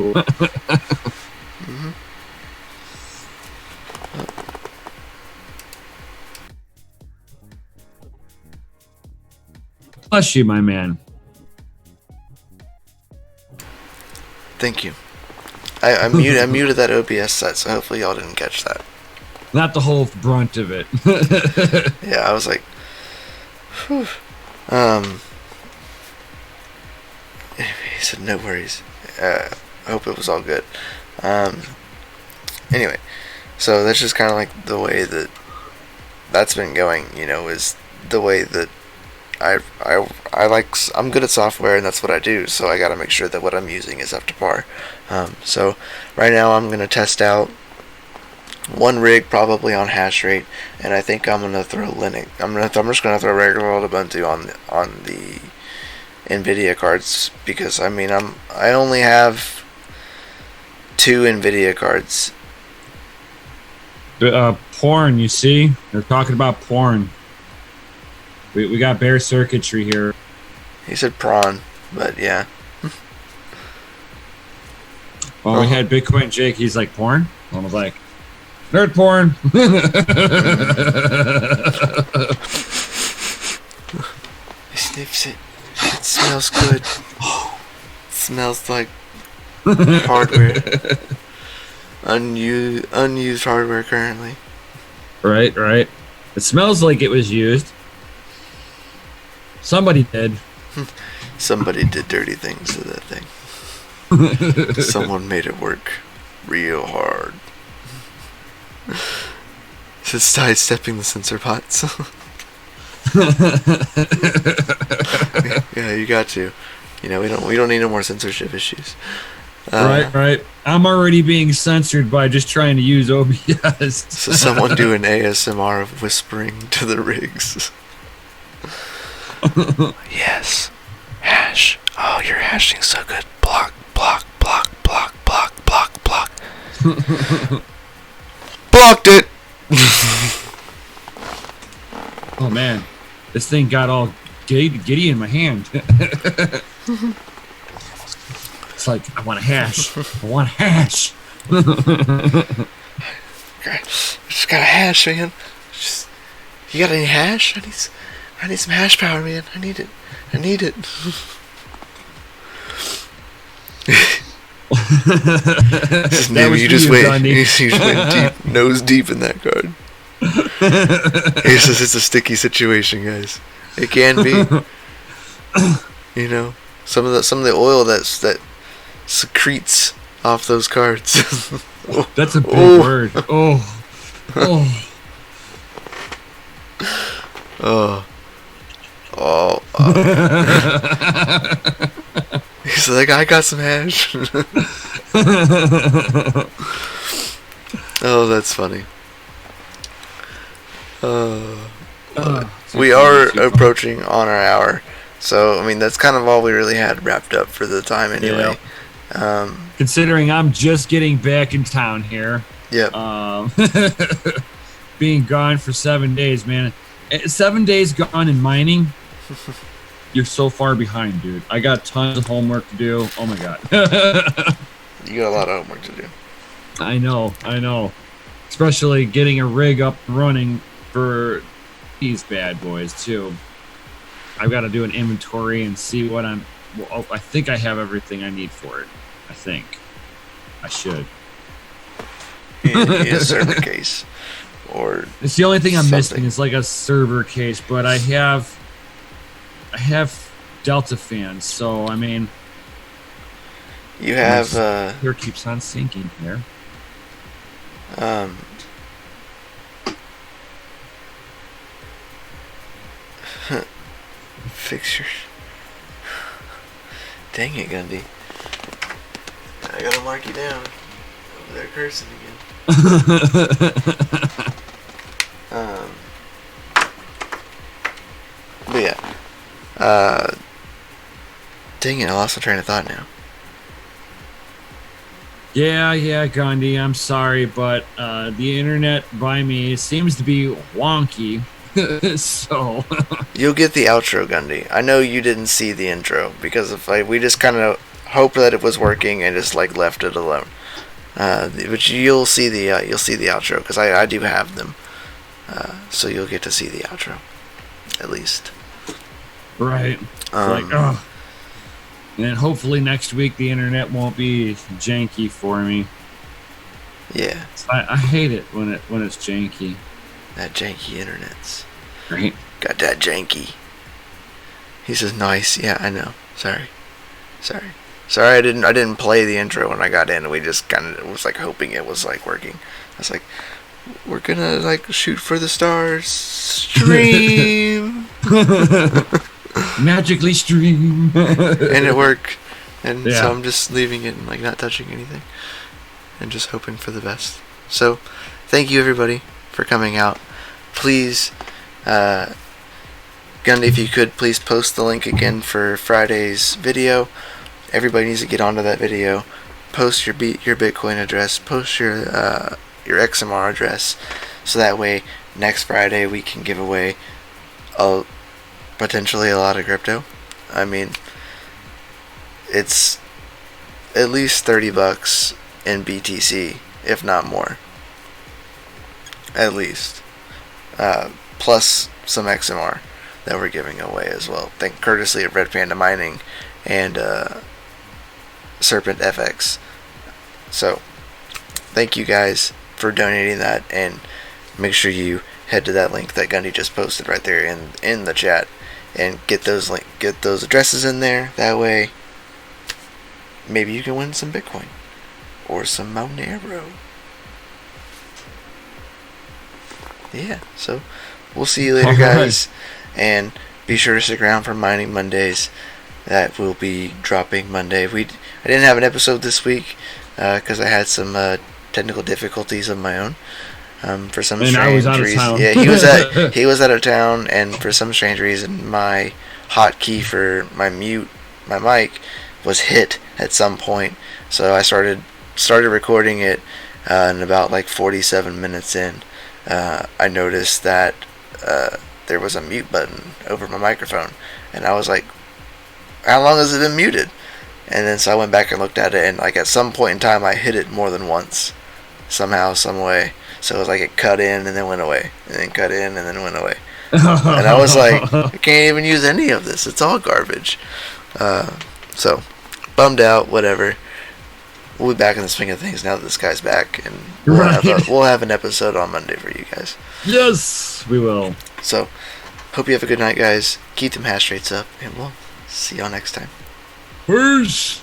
Mm-hmm. Bless you, my man. Thank you. I muted that OBS set, so hopefully y'all didn't catch that. Not the whole brunt of it. Yeah, I was like, whew. He said no worries. I hope it was all good. Anyway, so that's just kind of like the way that's been going. Is the way that I'm good at software, and that's what I do. So I got to make sure that what I'm using is up to par. So right now I'm gonna test out one rig probably on hash rate, and I think I'm gonna throw Linux. I'm just gonna throw regular old Ubuntu on the NVIDIA cards, because I only have 2 NVIDIA cards. Porn, you see? They're talking about porn. We got bare circuitry here. He said prawn, but yeah. Well, we had Bitcoin Jake. He's like, porn? I was like, nerd porn. He sniffs it. It smells good. It smells like hardware. Unused hardware currently. Right. It smells like it was used. Somebody did. Somebody did dirty things to that thing. Someone made it work real hard. Just sidestepping the sensor pots. Yeah, you got to. We don't need no more censorship issues. Right. I'm already being censored by just trying to use OBS. So someone do an ASMR of whispering to the rigs. Yes. Hash. Oh, you're hashing so good. Block. Blocked it. Oh man, this thing got all giddy in my hand. It's like, I want a hash. Okay. Just got a hash, man. You got any hash? I need some hash power, man. I need it. You just went deep, nose deep in that card. He says it's a sticky situation, guys. It can be. Some of the oil that secretes off those cards. That's a big word. He's like, I got some hash. Oh, that's funny. We are approaching on our hour, so that's kind of all we really had wrapped up for the time anyway. Yeah. Considering I'm just getting back in town here. Yep. Being gone for 7 days, man. 7 days gone in mining. You're so far behind, dude. I got tons of homework to do. Oh my god. You got a lot of homework to do. I know. Especially getting a rig up and running for these bad boys too. I've got to do an inventory and see what I think I have everything I need for it. I think I should. In a certain case, or It's the only thing I'm missing something. is like a server case, but I have Delta fans, so I mean, You my have here keeps on sinking here. um fix your. Dang it, Gundy. I gotta mark you down. Over there cursing again. Um, but yeah. Dang it, I lost my train of thought now. Yeah, Gandhi, I'm sorry, but the internet by me seems to be wonky. So You'll get the outro, Gundy. I know you didn't see the intro because if we just kind of hoped that it was working and just like left it alone. But you'll see the outro because I do have them. So you'll get to see the outro, at least. right, like oh, and hopefully next week the internet won't be janky for me. Yeah. I hate it when it's janky. That janky internet's. Right. Got that janky. He says nice. Yeah, I know. Sorry. I didn't play the intro when I got in. We just kind of was like hoping it was like working. I was like, we're gonna like shoot for the stars, stream, magically stream, and it worked. And yeah. so I'm just leaving it and like not touching anything, and just hoping for the best. So, thank you everybody for coming out. Please, Gundy, if you could please post the link again for Friday's video. Everybody needs to get onto that video. Post your Bitcoin address. Post your XMR address, so that way next Friday we can give away potentially a lot of crypto. I mean, it's at least $30 in BTC, if not more. At least. Plus some XMR that we're giving away as well. Thank courtesy of Red Panda Mining and Serpent FX. So, thank you guys for donating that, and make sure you head to that link that Gundy just posted right there in the chat, and get those addresses in there. That way, maybe you can win some Bitcoin or some Monero. Yeah, so we'll see you later, guys, and be sure to stick around for Mining Mondays. That will be dropping Monday. I didn't have an episode this week because I had some technical difficulties of my own. For some strange reason, yeah, he was out of town, and for some strange reason, my hotkey for my mic was hit at some point. So I started recording it, and about like 47 minutes in, I noticed that there was a mute button over my microphone, and I was like, how long has it been muted? And then so I went back and looked at it, and like at some point in time I hit it more than once, somehow, some way. So it was like it cut in and then went away, and then cut in and then went away. And I was like, I can't even use any of this, it's all garbage. So bummed out, whatever. We'll be back in the swing of things now that this guy's back, and we'll have an episode on Monday for you guys. Yes, we will. So hope you have a good night, guys. Keep them hash rates up, and we'll see y'all next time. Peace.